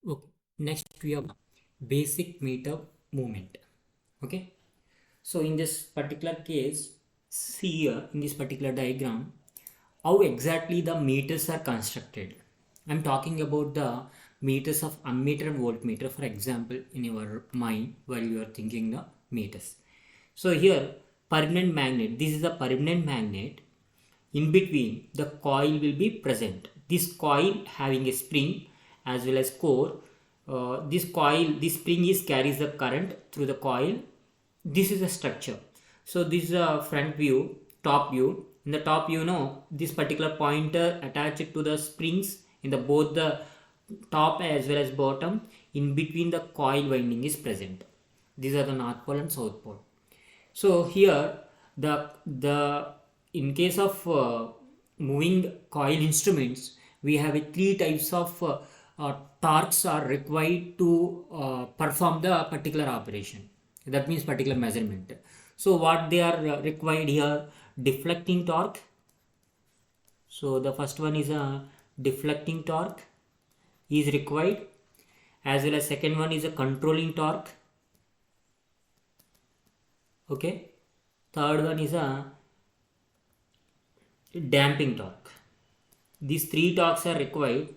Okay. Next we have basic meter movement. Okay. So in this particular case, see here in this particular diagram, how exactly the meters are constructed. I'm talking about the meters of ammeter and voltmeter, for example, in your mind while you are thinking the meters. So here, permanent magnet. This is a permanent magnet. In between, the coil will be present. This coil having a spring as well as core. This spring carries the current through the coil. This is a structure. So this is a front view, top view. In the top view, this particular pointer attached to the springs in the both the top as well as bottom. In between, the coil winding is present. These are the north pole and south pole. So here the in case of moving coil instruments, we have three types of torques are required to perform the particular operation. That means particular measurement. So what they are required here: deflecting torque. So the first one is a deflecting torque is required, as well as second one is a controlling torque. Okay, third one is a damping torque. These three torques are required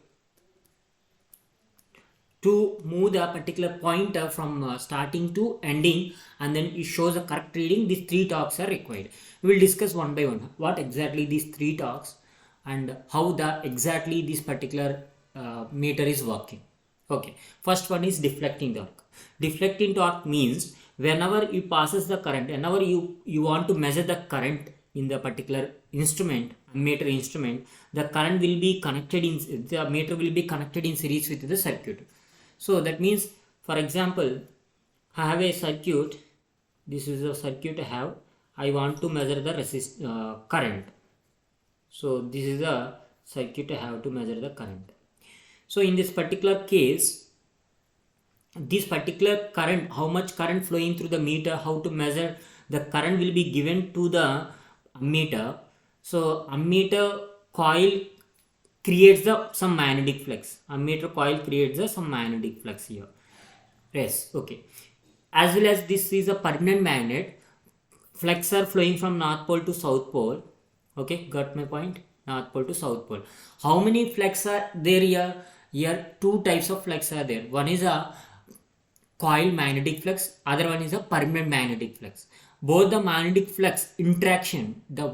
to move the particular pointer from starting to ending, and then it shows a correct reading. These three torques are required. We will discuss one by one what exactly these three torques and how the exactly this particular meter is working. Okay, first one is deflecting torque. Deflecting torque means whenever it passes the current, whenever you want to measure the current in the particular instrument, meter instrument, the current will be connected in the meter will be connected in series with the circuit. So that means, for example, I have a circuit. This is a circuit I have. I want to measure the current. So this is a circuit I have to measure the current. So in this particular case, this particular current, how much current flowing through the meter, how to measure the current will be given to the ammeter. So ammeter coil creates some magnetic flux. Ammeter coil creates some magnetic flux here. Yes, okay. As well as this is a permanent magnet. Flux are flowing from north pole to south pole. Okay, got my point? North pole to south pole. How many flux are there here? Here two types of flux are there. One is a coil magnetic flux, other one is a permanent magnetic flux. Both the magnetic flux interaction, the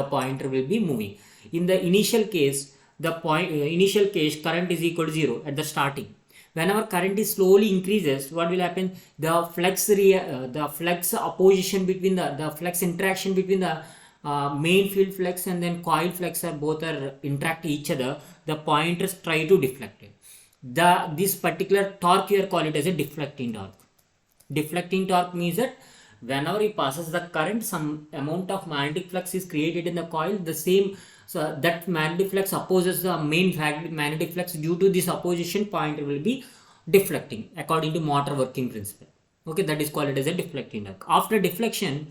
pointer will be moving. In the initial case, current is equal to 0 at the starting. Whenever current is slowly increases, what will happen? The flux opposition between the flux interaction between the main field flux and then coil flux are both are interact each other. The pointers try to deflect it. This particular torque here call it as a deflecting torque. Deflecting torque means that whenever it passes the current, some amount of magnetic flux is created in the coil. So that magnetic flux opposes the main magnetic flux. Due to this opposition, pointer will be deflecting according to motor working principle. Okay, that is called as a deflecting torque. After deflection,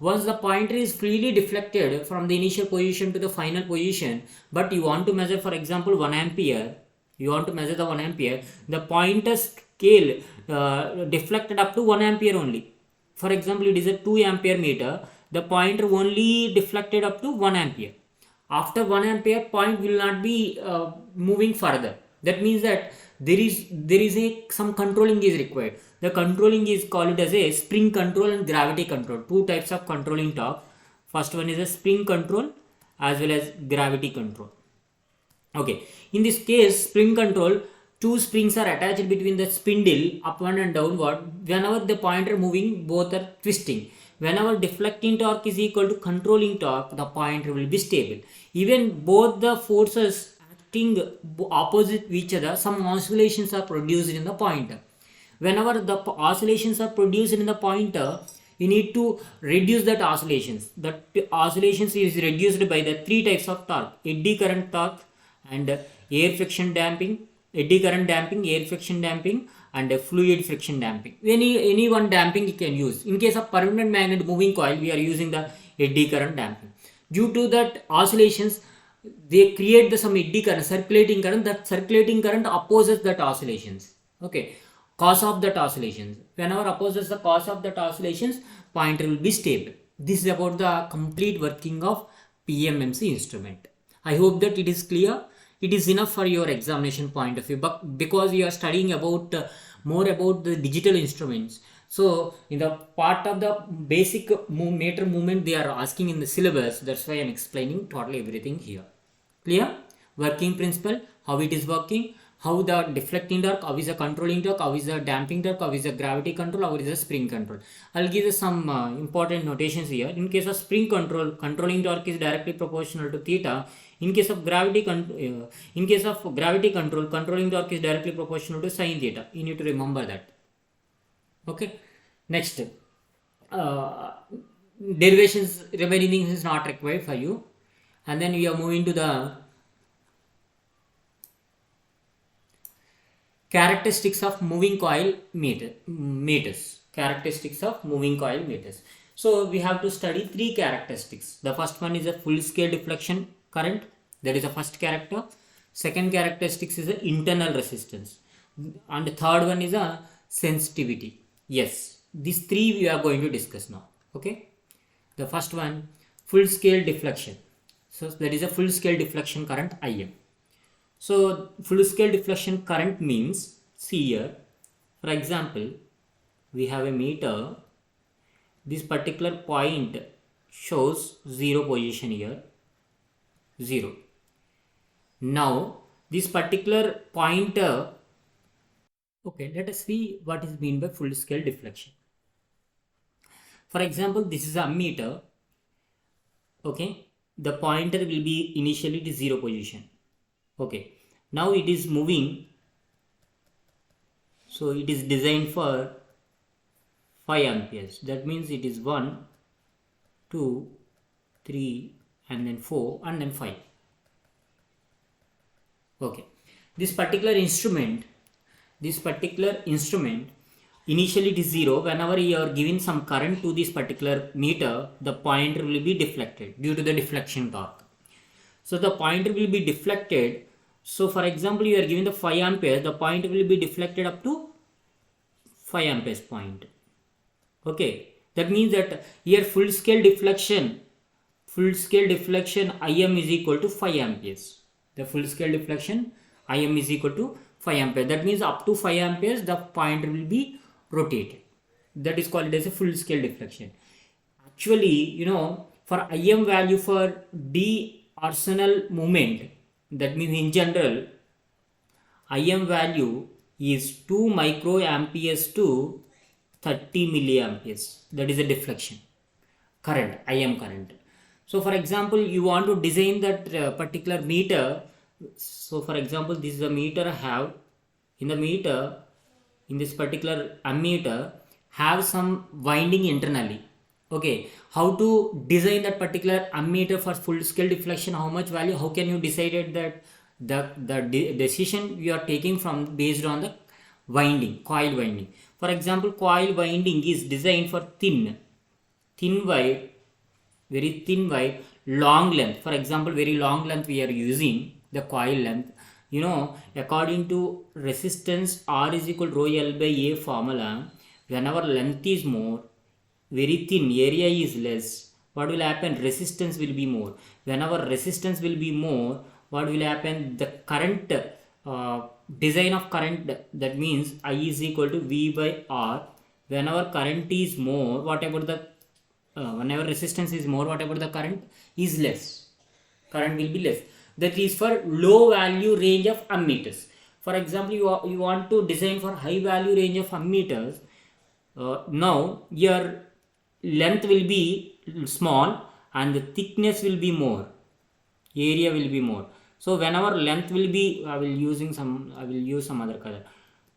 once the pointer is freely deflected from the initial position to the final position, but you want to measure, for example, 1 ampere. You want to measure the 1 ampere. The pointer scale deflected up to 1 ampere only. For example, it is a 2 ampere meter. The pointer only deflected up to 1 ampere. After 1 ampere, point will not be moving further. That means that there is some controlling is required. The controlling is called as a spring control and gravity control. Two types of controlling torque. First one is a spring control as well as gravity control. Okay, in this case, spring control, two springs are attached between the spindle upward and downward. Whenever the pointer moving, both are twisting. Whenever deflecting torque is equal to controlling torque, the pointer will be stable. Even both the forces acting opposite each other, some oscillations are produced in the pointer. Whenever the oscillations are produced in the pointer, you need to reduce that oscillations. That oscillations is reduced by the three types of torque: eddy current torque and air friction damping, eddy current damping, air friction damping, and fluid friction damping. Any one damping you can use. In case of permanent magnet moving coil, we are using the eddy current damping. Due to that oscillations, they create some eddy current, circulating current. That circulating current opposes that oscillations. Okay, cause of that oscillations. Whenever opposes the cause of that oscillations, pointer will be stable. This is about the complete working of PMMC instrument. I hope that it is clear. It is enough for your examination point of view, but because you are studying about more about the digital instruments, so in the part of the basic meter movement they are asking in the syllabus, that's why I am explaining totally everything here. Clear? Working principle, how it is working, how the deflecting torque, how is the controlling torque, how is the damping torque, how is the gravity control, how is the spring control. I'll give you some important notations here. In case of spring control, controlling torque is directly proportional to theta. In case of gravity control, controlling torque is directly proportional to sine theta. You need to remember that. Okay. Next, derivations remaining is not required for you, and then we are moving to the characteristics of moving coil meters. Characteristics of moving coil meters. So we have to study three characteristics. The first one is a full scale deflection current. That is the first character. Second characteristics is the internal resistance, and the third one is a sensitivity. Yes, these three we are going to discuss now. Okay, the first one, full scale deflection. So that is a full scale deflection current IM. So full scale deflection current means, see here, for example, we have a meter. This particular point shows 0 position here, 0. Now this particular pointer, okay, let us see what is meant by full scale deflection. For example, this is a meter. Okay, the pointer will be initially to 0 position. Okay, now it is moving, so it is designed for 5 amperes. That means it is 1, 2, 3, and then 4, and then 5. Okay, this particular instrument initially it is 0. Whenever you are giving some current to this particular meter, the pointer will be deflected due to the deflection torque. So the pointer will be deflected. So for example, you are giving the 5 amperes, the pointer will be deflected up to 5 amperes point. Okay, that means that here full scale deflection IM is equal to 5 amperes. The full scale deflection IM is equal to 5 amperes. That means up to 5 amperes the pointer will be rotated. That is called as a full scale deflection. Actually, for IM value for D arsenal movement, that means in general IM value is 2 microamperes to 30 milliamperes. That is a deflection current, IM current. So for example, you want to design that particular meter. So for example, this is a meter I have. In the meter, in this particular ammeter, have some winding internally. Okay, how to design that particular ammeter for full scale deflection? How much value? How can you decide that the decision you are taking from based on the winding, coil winding? For example, coil winding is designed for thin wire, very thin wire, long length. For example, very long length we are using the coil length. According to resistance R is equal to rho L by A formula, whenever length is more, very thin, area is less, what will happen? Resistance will be more. Whenever resistance will be more, what will happen? The current, design of current, that means I is equal to V by R. Whenever current is more, whatever the whenever resistance is more, whatever the current is less, current will be less. That is for low value range of ammeters. For example, you want to design for high value range of ammeters. Now your length will be small and the thickness will be more, area will be more. So whenever length will be, I will use some other color.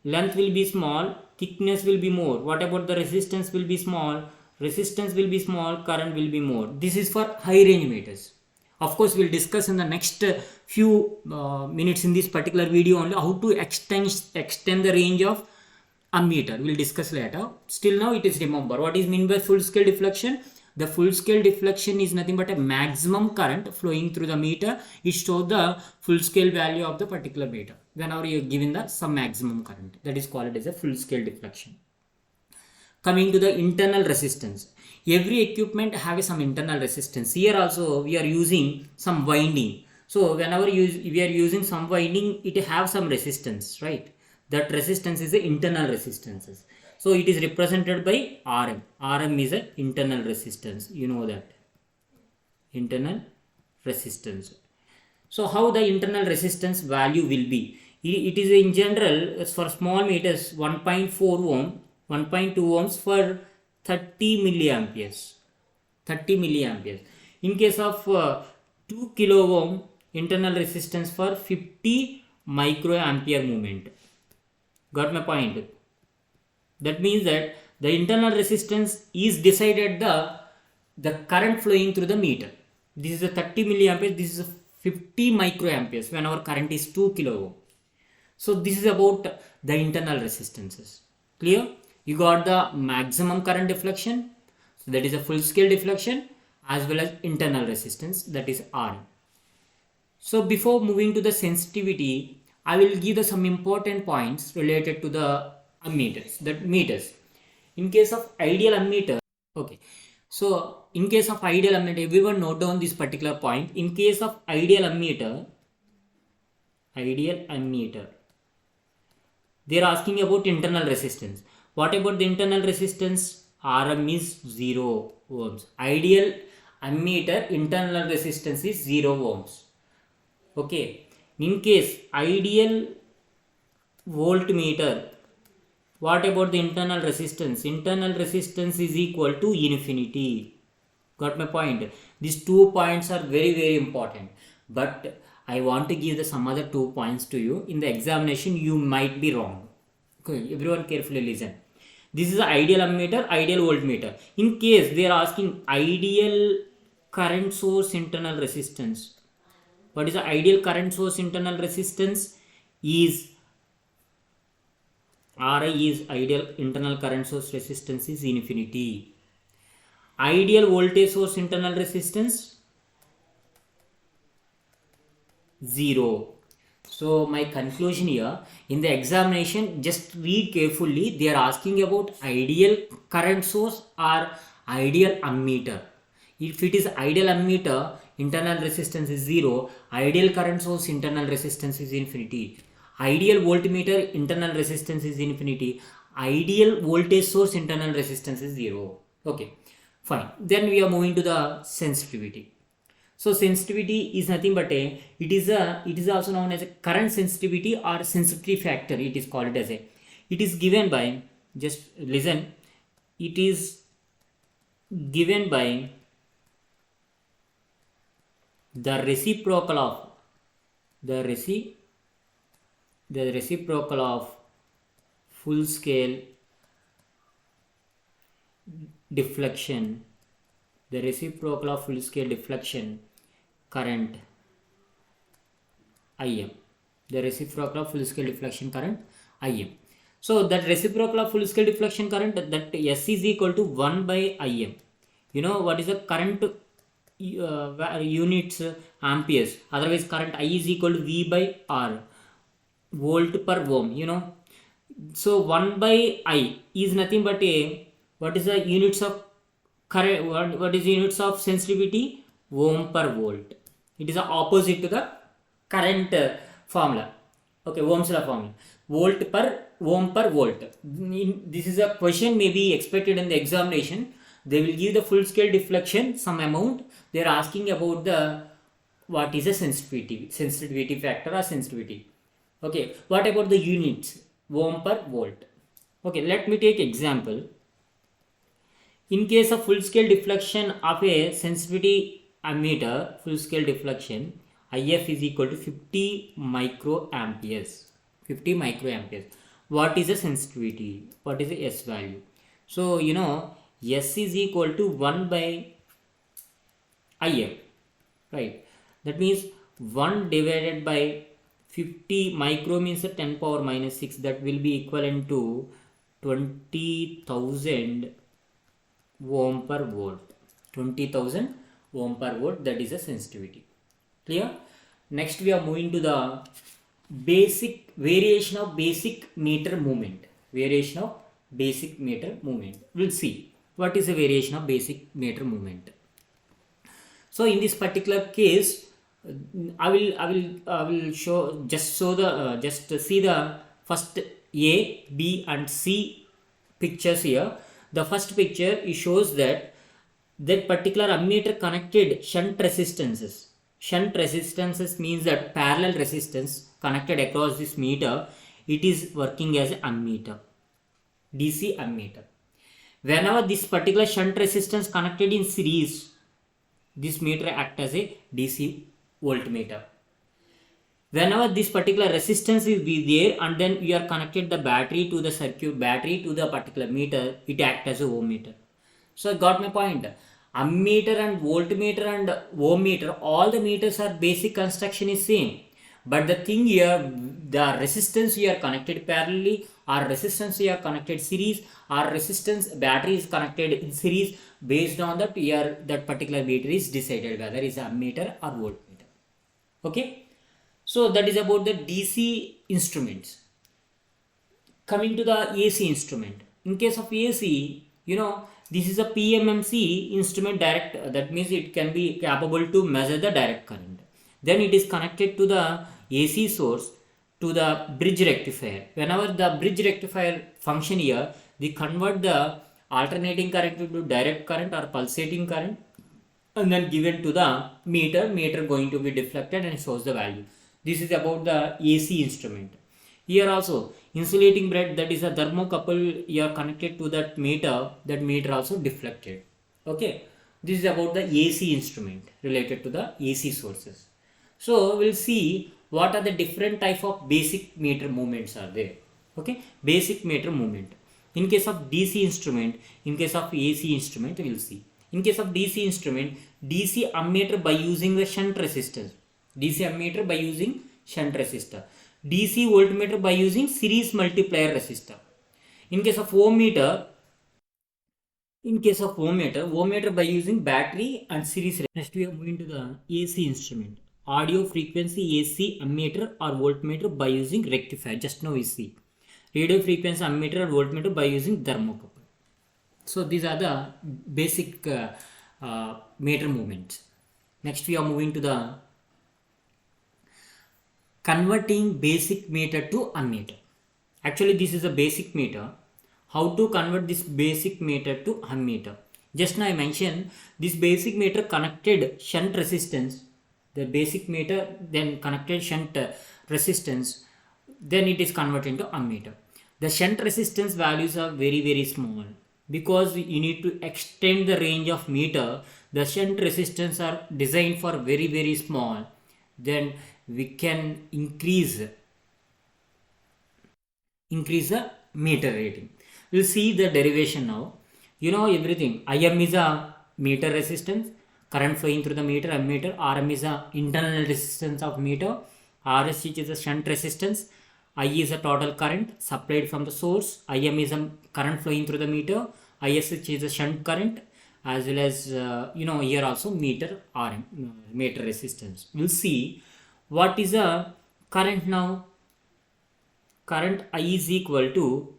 Length will be small, thickness will be more. What about the resistance will be small? Resistance will be small, current will be more. This is for high range meters. Of course, we'll discuss in the next few minutes in this particular video only how to extend the range of ammeter. We'll discuss later. Still now it is remember what is meant by full scale deflection. The full scale deflection is nothing but a maximum current flowing through the meter. It shows the full scale value of the particular meter whenever you are given the some maximum current. That is called as a full scale deflection. Coming to the internal resistance, every equipment have some internal resistance. Here also we are using some winding. So whenever we are using some winding, it have some resistance, right? That resistance is the internal resistances. So it is represented by Rm. Rm is a internal resistance. You know that. Internal resistance. So how the internal resistance value will be? It is in general for small meters 1.4 ohm, 1.2 ohms for 30 milliamperes. 30 milliamperes. In case of 2 kilo ohm, internal resistance for 50 microampere movement. Got my point? That means that the internal resistance is decided the current flowing through the meter. This is a 30 milliamperes, this is a 50 microamperes when our current is 2 kilo ohm. So this is about the internal resistances. Clear? You got the maximum current deflection, so that is a full scale deflection, as well as internal resistance, that is R. So before moving to the sensitivity, I will give some important points related to the ammeters, that meters. In case of ideal ammeter, okay, so in case of ideal ammeter, everyone note down this particular point. In case of ideal ammeter, they are asking about internal resistance. What about the internal resistance? Rm is 0 ohms. Ideal ammeter internal resistance is 0 ohms. Okay. In case ideal voltmeter, what about the internal resistance? Internal resistance is equal to infinity. Got my point? These 2 points are very, very important. But I want to give some other 2 points to you. In the examination, you might be wrong. Okay, everyone carefully listen. This is the ideal ammeter, ideal voltmeter. In case they are asking ideal current source internal resistance. What is the ideal current source internal resistance? Is Ri is ideal internal current source resistance is infinity. Ideal voltage source internal resistance 0. So my conclusion here, in the examination, just read carefully. They are asking about ideal current source or ideal ammeter. If it is ideal ammeter, internal resistance is 0. Ideal current source internal resistance is infinity. Ideal voltmeter internal resistance is infinity. Ideal voltage source internal resistance is 0. Okay, fine. Then we are moving to the sensitivity. So sensitivity is nothing but it is also known as a current sensitivity or sensitivity factor. It is called as a. It is given by, just listen. It is given by the reciprocal of full scale deflection. The reciprocal of full scale deflection current Im. The reciprocal of full scale deflection current Im. So that reciprocal of full scale deflection current, that S is equal to 1 by Im. You know what is the current units amperes. Otherwise current I is equal to V by R, volt per ohm. You know. So 1 by I is nothing but what is the units of current? What is the units of sensitivity? Ohm per volt. It is the opposite to the current formula. Okay, Ohm's law formula. Volt per ohm per volt. This is a question may be expected in the examination. They will give the full scale deflection some amount. They are asking about the what is a sensitivity factor or sensitivity. Okay, what about the units? Ohm per volt. Okay, let me take example. In case of full scale deflection of a sensitivity ammeter, full scale deflection, IF is equal to 50 microamperes. 50 microamperes. What is the sensitivity? What is the S value? So, you know, S is equal to 1 by IF, right? That means 1 divided by 50 micro means 10 power minus 6. That will be equivalent to 20,000 ohm per volt. 20,000 ohm per volt, that is the sensitivity. Clear? Next we are moving to the basic variation of basic meter movement. Variation of basic meter movement. We'll see what is the variation of basic meter movement. So in this particular case, I will just see the first A, B and C pictures here. The first picture, it shows that particular ammeter connected shunt resistances. Shunt resistances means that parallel resistance connected across this meter. It is working as an ammeter, DC ammeter. Whenever this particular shunt resistance connected in series, this meter act as a DC voltmeter. Whenever this particular resistance will be there and then you are connected the battery to the circuit, battery to the particular meter, it act as a ohm meter. So I got my point. Ammeter and voltmeter and ohm meter, all the meters are basic construction is same. But the thing here, the resistance you are connected parallelly, or resistance you are connected series, or resistance battery is connected in series. Based on that, here that particular meter is decided whether is ammeter or voltmeter. Okay. So that is about the DC instruments. Coming to the AC instrument. In case of AC, this is a PMMC instrument direct, that means it can be capable to measure the direct current. Then it is connected to the AC source to the bridge rectifier. Whenever the bridge rectifier function here, they convert the alternating current into direct current or pulsating current and then given to the meter going to be deflected and shows the value. This is about the AC instrument. Here also insulating braid, that is a thermocouple, you are connected to that meter also deflected. Okay, this is about the AC instrument related to the AC sources. So we'll see what are the different type of basic meter movements are there. Okay, basic meter movement. In case of DC instrument, in case of AC instrument, we'll see. In case of DC instrument, DC ammeter by using the shunt resistance. DC ammeter by using shunt resistor. DC voltmeter by using series multiplier resistor. In case of ohm meter by using battery and series. Next we are moving to the AC instrument. Audio frequency AC ammeter or voltmeter by using rectifier. Just now we see. Radio frequency ammeter or voltmeter by using thermocouple. So these are the basic meter movements. Next we are moving to the converting basic meter to ammeter. Actually this is a basic meter. How to convert this basic meter to ammeter? Just now I mentioned this basic meter connected shunt resistance. The basic meter then connected shunt resistance, then it is converted into ammeter. The shunt resistance values are very small because you need to extend the range of meter. The shunt resistance are designed for very small. Then we can increase the meter rating. We'll see the derivation now. You know everything. IM is a meter resistance, current flowing through the meter, ammeter. RM is a internal resistance of meter. RS is a shunt resistance. I is a total current supplied from the source. IM is a current flowing through the meter. ISH is a shunt current, as well as here also meter RM, meter resistance. We'll see what is a current now. Current I is equal to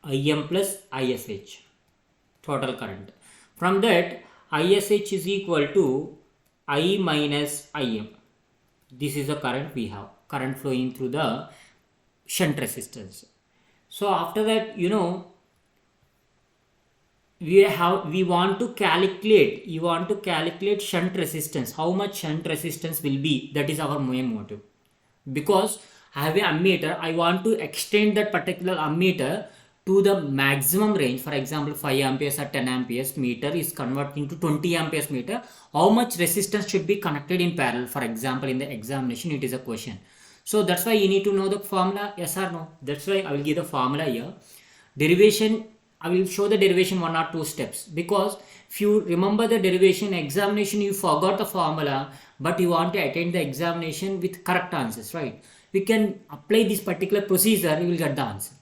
IM plus ISH, total current. From that, ISH is equal to I minus IM. This is the current we have, current flowing through the shunt resistance. So after that, we want to calculate shunt resistance. How much shunt resistance will be? That is our main motive. Because I have an ammeter, I want to extend that particular ammeter to the maximum range. For example, 5 amperes or 10 amperes meter is converted into 20 amperes meter. How much resistance should be connected in parallel? For example, in the examination, it is a question. So that's why you need to know the formula, yes or no. That's why I will give the formula here. Derivation, I will show the derivation 1 or 2 steps, because if you remember the derivation examination, you forgot the formula, but you want to attend the examination with correct answers, right? We can apply this particular procedure, you will get the answer.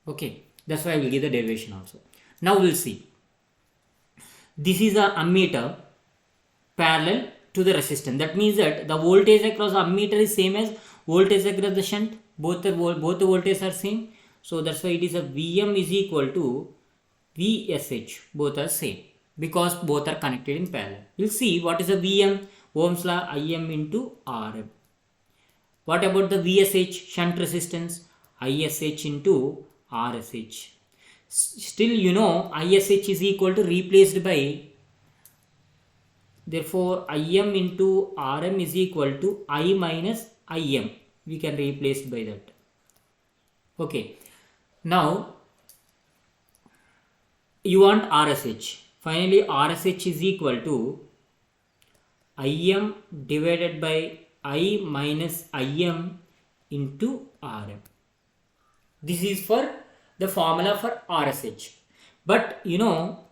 Okay, that's why I will give the derivation also. Now we'll see. this is a ammeter parallel to the resistance. That means that the voltage across the ammeter is same as voltage across the shunt. Both the voltages are same. So that's why it is a Vm is equal to VSH. Both are same because both are connected in parallel. We'll see what is a Vm. Ohm's law, Im into Rm. What about the VSH, shunt resistance? ISH into RSH. Still, you know, ISH is equal to replaced by, therefore Im into Rm is equal to I minus Im. We can replace by that. Okay. Now, you want RSH. Finally, RSH is equal to Im divided by I minus Im into Rm. This is for the formula for RSH. But you know,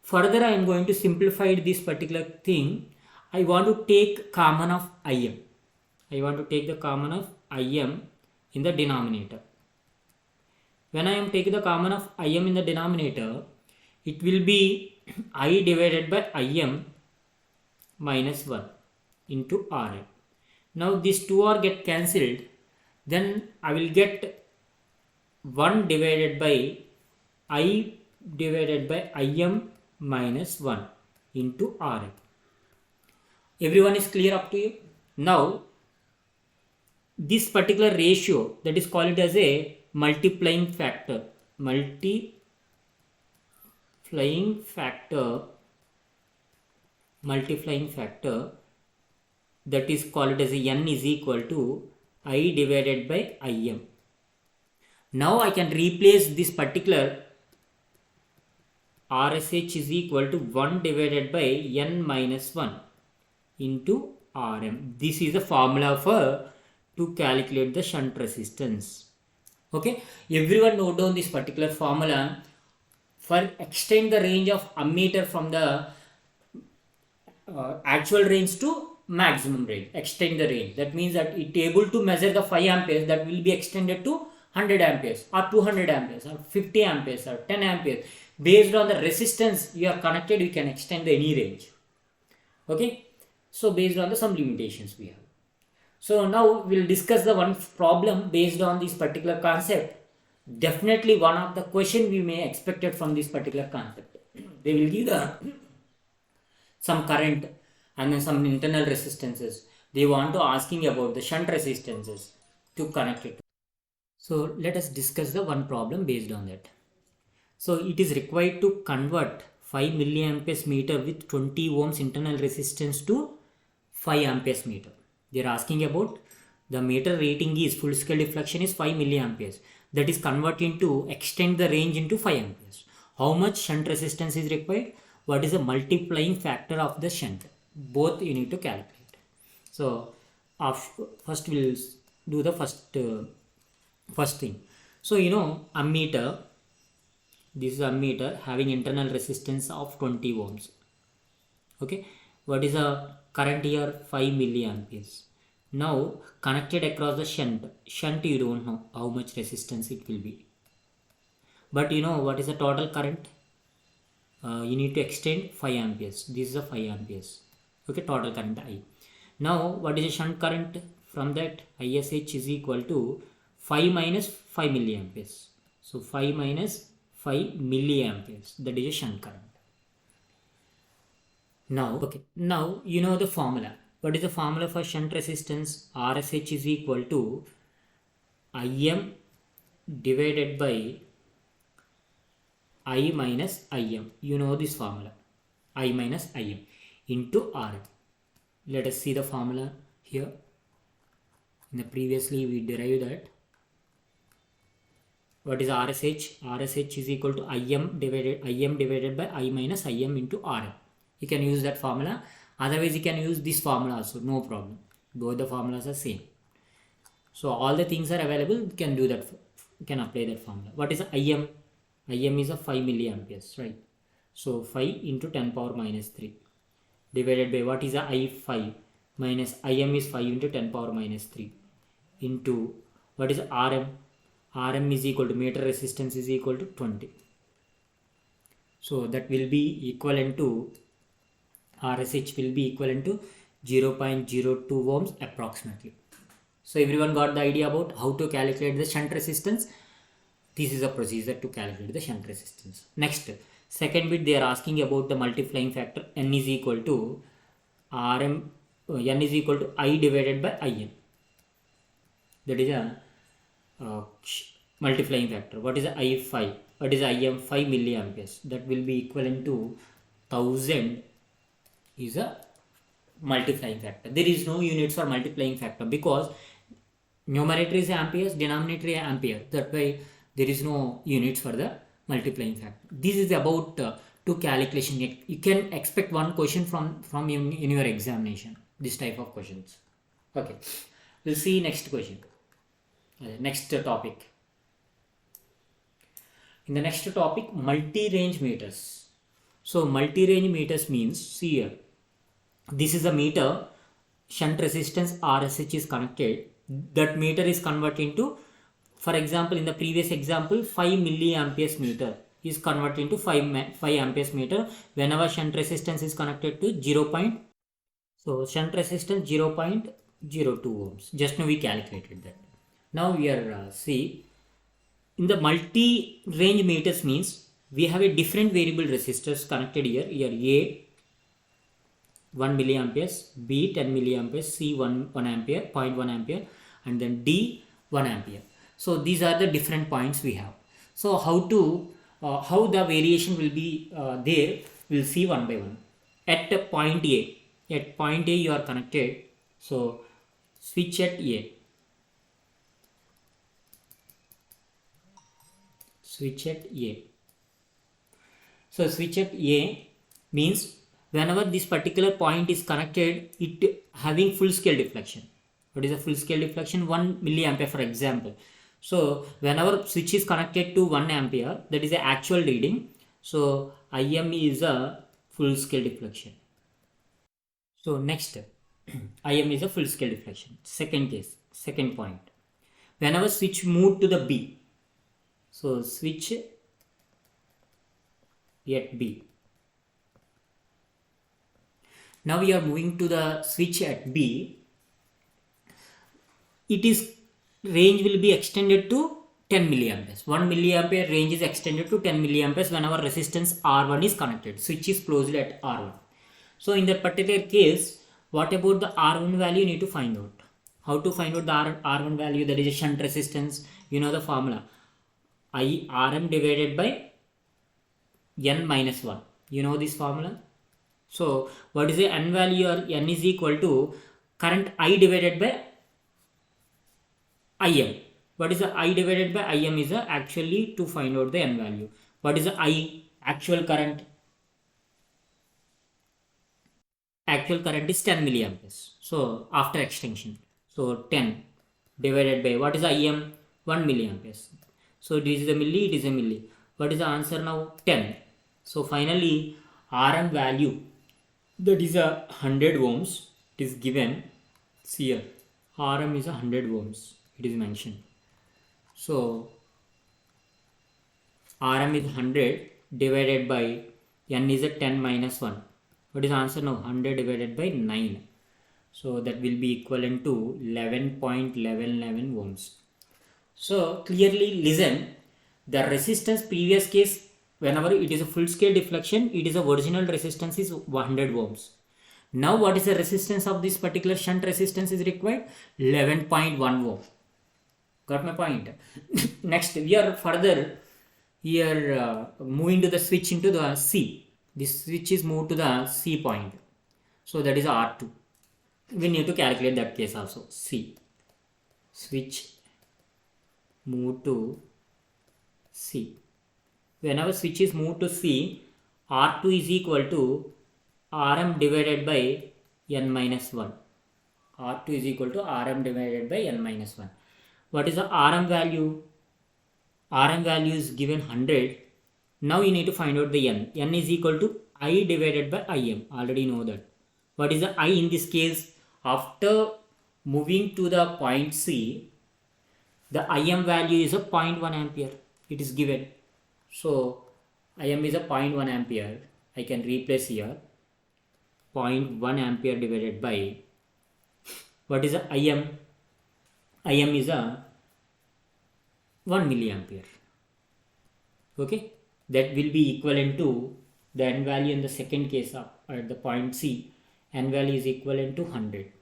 further I am going to simplify this particular thing. I want to take common of Im. I want to take the common of Im in the denominator. When I am taking the common of Im in the denominator, it will be I divided by Im minus 1 into Rm. Now these two are get cancelled. Then I will get 1 divided by I divided by Im minus 1 into Rm. Everyone is clear up to you? Now, this particular ratio, that is called as a multiplying factor. Multiplying factor, that is called as a n is equal to I divided by Im. Now I can replace this particular RSH is equal to 1 divided by n minus 1 into Rm. This is the formula for to calculate the shunt resistance. Okay, everyone note down this particular formula for extend the range of ammeter from the actual range to maximum range. Extend the range. That means that it able to measure the 5 amperes, that will be extended to 100 amperes or 200 amperes or 50 amperes or 10 amperes. Based on the resistance you are connected, you can extend any range. Okay, so based on the some limitations we have. So now we'll discuss the one problem based on this particular concept. Definitely one of the question we may expected from this particular concept. They will give the some current and then some internal resistances. They want to asking about the shunt resistances to connect it. So let us discuss the one problem based on that. So it is required to convert 5 milliamperes meter with 20 ohms internal resistance to 5 amperes meter. They are asking about the meter rating is full scale deflection is 5 milliamperes. That is converting to extend the range into 5 amperes. How much shunt resistance is required? What is the multiplying factor of the shunt? Both you need to calculate. So first we'll do the first thing. So you know ammeter, this is ammeter having internal resistance of 20 ohms. Okay, what is the current here? 5 milliamperes. Now connected across the shunt you don't know how much resistance it will be, but you know what is the total current. You need to extend 5 amperes. This is a 5 amperes. Okay, total current I. Now what is the shunt current? From that ISH is equal to 5 minus 5 milliamperes. So 5 minus 5 milliamperes, that is a shunt current. Now, okay, now you know the formula. What is the formula for shunt resistance? RSH is equal to Im divided by I minus Im. You know this formula. I minus Im into Rm. Let us see the formula here. In the previously we derived that. What is RSH? RSH is equal to Im divided by I minus Im into Rm. You can use that formula. Otherwise you can use this formula also, no problem. Both the formulas are same. So all the things are available, you can do that, you can apply that formula. What is Im? Im is a 5 milliamperes, right? So 5 into 10 power minus 3 divided by what is a I5 minus Im is 5 into 10 power minus 3 into what is Rm? Rm is equal to meter resistance is equal to 20. So that will be equivalent to RSH will be equivalent to 0.02 ohms approximately. So everyone got the idea about how to calculate the shunt resistance. This is a procedure to calculate the shunt resistance. Next, second bit, they are asking about the multiplying factor. N is equal to Rm, N is equal to I divided by Im. That is a multiplying factor. What is I5? What is Im? 5 milliamperes. That will be equivalent to 1000 is a multiplying factor. There is no units for multiplying factor because numerator is amperes, denominator is ampere. That way there is no units for the multiplying factor. This is about two calculation. You can expect one question from in your examination. This type of questions. Okay, we'll see next question. Next topic. In the next topic, multi-range meters. So multi-range meters means, see here, this is a meter, shunt resistance RSH is connected. That meter is converted into, for example, in the previous example, 5 milliamperes meter is converted into 5 amperes meter whenever shunt resistance is connected to 0. So shunt resistance 0.02 ohms. Just now we calculated that. Now we are see in the multi-range meters means we have a different variable resistors connected here. Here A 1 milliamperes, B 10 milliamperes, C 1 ampere, 0.1 ampere, and then D 1 ampere. So these are the different points we have. So how the variation will be there, we'll see one by one. At point A, you are connected. So switch at A. Switch at A. So switch at A means whenever this particular point is connected, it having full scale deflection. What is a full scale deflection? 1 milliampere for example. So whenever switch is connected to 1 ampere, that is the actual reading. So Im is a full scale deflection. So next, Im is a full scale deflection. Second case, second point. Whenever switch moved to the B, so switch at B. Now we are moving to the switch at B. It is range will be extended to 10 milliamperes. 1 milliampere range is extended to 10 milliamperes whenever resistance R1 is connected. Switch is closed at R1. So in that particular case, what about the R1 value you need to find out? How to find out the R1 value? That is a shunt resistance. You know the formula. Rm divided by N minus 1. You know this formula? So what is the N value? N is equal to current I divided by Im. What is the I divided by Im is actually to find out the N value. What is the I? Actual current. Actual current is 10 milliamperes. So after extension. So 10 divided by what is the Im? 1 milliamperes. So this is a milli, it is a milli. What is the answer now? 10. So finally Rm value, that is a 100 ohms. It is given. See here. Rm is a 100 ohms. It is mentioned. So Rm is 100 divided by N is a 10 minus 1. What is the answer now? 100 divided by 9. So that will be equivalent to 11.11 ohms. So clearly listen, the resistance previous case, whenever it is a full scale deflection, it is a original resistance is 100 ohms. Now what is the resistance of this particular shunt resistance is required? 11.1 ohm. Got my point? Next, we are further here moving to the switch into the C. This switch is moved to the C point. So that is R2. We need to calculate that case also. C. Switch move to C. Whenever switch is moved to C, R2 is equal to Rm divided by N minus 1. R2 is equal to Rm divided by N minus 1. What is the Rm value? Rm value is given 100. Now you need to find out the N. N is equal to I divided by Im. Already know that. What is the I in this case? After moving to the point C, the Im value is a 0.1 ampere. It is given. So Im is a 0.1 ampere. I can replace here 0.1 ampere divided by, what is a Im? Im is a 1 milliampere. Okay, that will be equivalent to the n value in the second case at the point C. N value is equivalent to 100.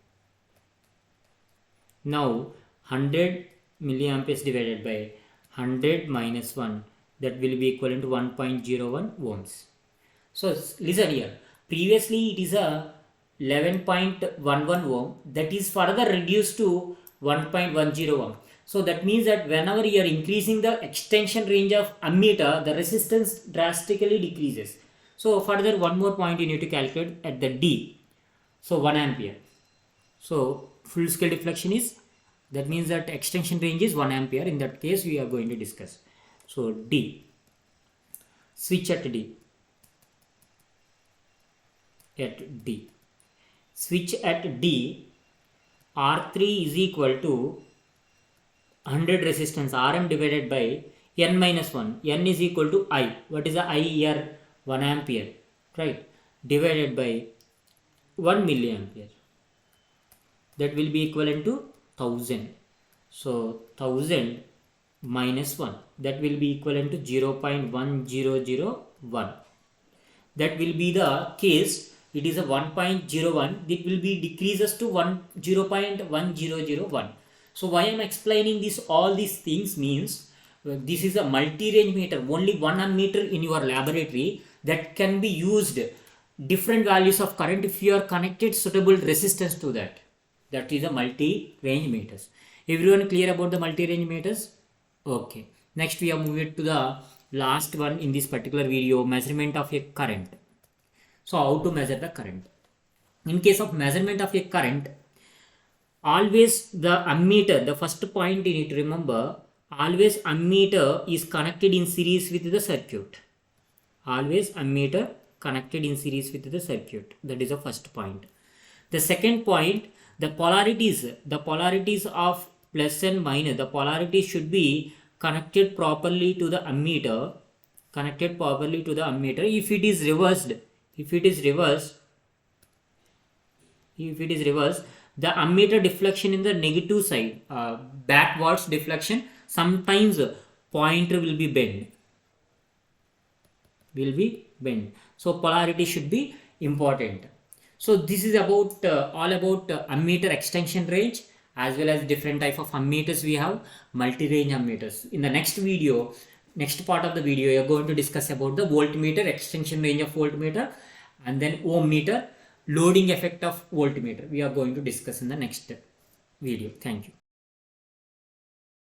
Now 100 milliamperes divided by 100 minus 1, that will be equivalent to 1.01 ohms. So listen here, previously it is a 11.11 ohm, that is further reduced to 1.10 ohm. So that means that whenever you are increasing the extension range of ammeter, the resistance drastically decreases. So further one more point you need to calculate at the D. So 1 ampere. So full scale deflection is, that means that extension range is 1 ampere. In that case we are going to discuss. So D, switch at D. Switch at D, R3 is equal to 100 resistance Rm divided by n minus 1. N is equal to I. What is the I here? 1 ampere, right? Divided by 1 milliampere. That will be equivalent to 1000. So 1000 minus 1, that will be equivalent to 0.1001. That will be the case. It is a 1.01. It will be decreases to 0.1001. So why I am explaining this, all these things means this is a multi-range meter, only one ammeter in your laboratory that can be used different values of current if you are connected suitable resistance to that. That is a multi-range meters. Everyone clear about the multi-range meters? Okay. Next we are moving to the last one in this particular video, measurement of a current. So how to measure the current? In case of measurement of a current, always the ammeter, the first point you need to remember, always ammeter is connected in series with the circuit. Always ammeter connected in series with the circuit. That is the first point. The second point, the polarities of plus and minus, the polarity should be connected properly to the ammeter. If it is reversed, the ammeter deflection in the negative side, backwards deflection, sometimes pointer will be bent. So polarity should be important. So this is about all about ammeter extension range, as well as different type of ammeters we have, multi-range ammeters. In the next video, next part of the video, you are going to discuss about the voltmeter, extension range of voltmeter, and then ohm meter, loading effect of voltmeter. We are going to discuss in the next video. Thank you.